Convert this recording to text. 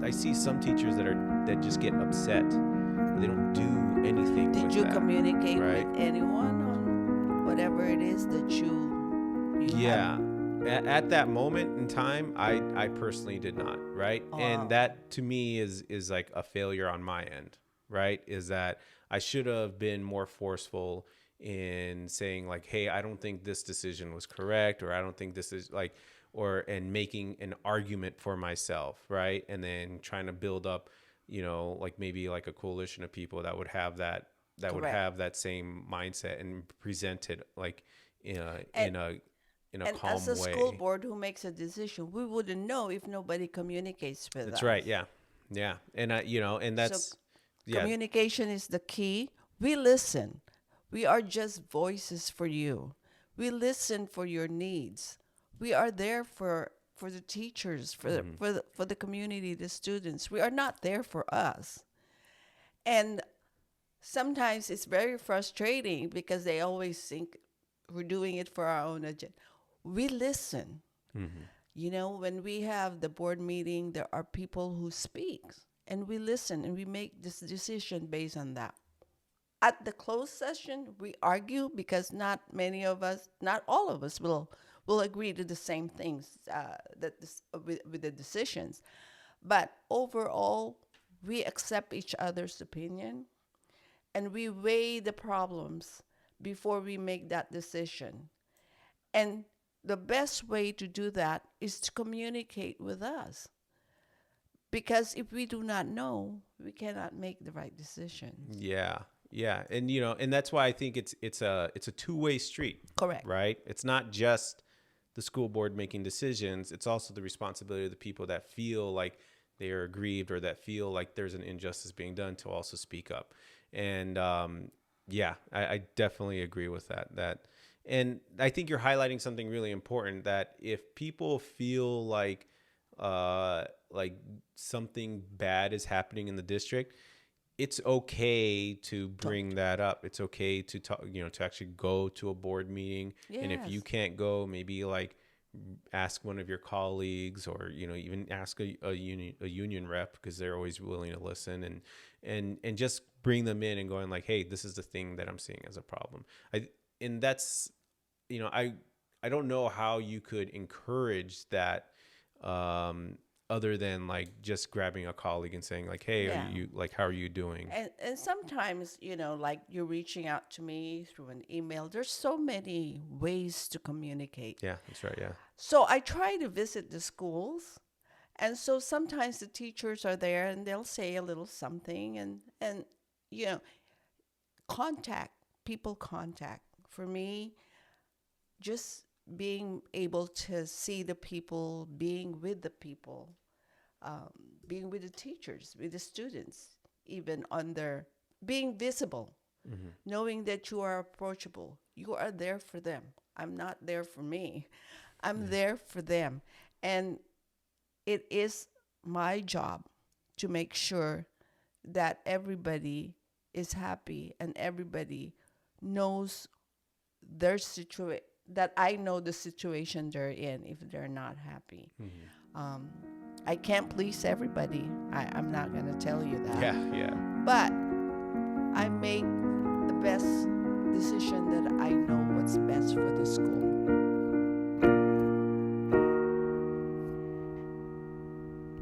I see some teachers that just get upset. They don't do anything. Did you communicate right? with anyone on whatever it is that you Yeah. had? At that moment in time, I personally did not, right? And Oh, that to me is like a failure on my end, right? Is that I should have been more forceful in saying like, hey, I don't think this decision was correct, or I don't think this is like, or and making an argument for myself, right? And then trying to build up, like maybe like a coalition of people that would have correct. same mindset and present it like in a And in a in a and as calm a school way. board who makes a decision, we wouldn't know if nobody communicates with That's us. right. Yeah. Yeah. And and So that's, yeah. communication is the key. We listen. We are just voices for you. We listen for your needs. We are there for the teachers, Mhm. for the community, the students. We are not there for us. And sometimes it's very frustrating because they always think we're doing it for our own agenda. We listen. Mhm. When we have the board meeting, there are people who speak, and we listen and we make this decision based on that. At the closed session, we argue because not many of us, not all of us, will agree to the same things with the decisions. But overall, we accept each other's opinion and we weigh the problems before we make that decision. And the best way to do that is to communicate with us. Because if we do not know, we cannot make the right decisions. Yeah. Yeah. And and that's why I think it's a two-way street, Correct. right? It's not just the school board making decisions, it's also the responsibility of the people that feel like they are aggrieved or that feel like there's an injustice being done to also speak up. And yeah, I definitely agree with that. And I think you're highlighting something really important, that if people feel like something bad is happening in the district, it's okay to bring that up. It's okay to talk, to actually go to a board meeting. And if you Yes. can't go, maybe like ask one of your colleagues, or even ask a union rep, because they're always willing to listen, and just bring them in and going like, hey, this is the thing that I'm seeing as a problem. And that's, I don't know how you could encourage that, um other than like just grabbing a colleague and saying like, hey, Yeah. how are you doing? And sometimes, like you're reaching out to me through an email. There's so many ways to communicate. Yeah, that's right. Yeah. So I try to visit the schools. And so sometimes the teachers are there and they'll say a little something and you know, contact, people contact. For me, just being able to see the people, being with the people, um, being with the teachers, with the students, even on their being visible, Hmm. knowing that you are approachable. You are there for them. I'm not there for me. I'm Yeah. there for them. And it is my job to make sure that everybody is happy and everybody knows their situation, that I know the situation they're in if they're not happy. Hmm. Um, I can't please everybody. I'm not going to tell you that. Yeah. Yeah. But I make the best decision that I know what's best for the school.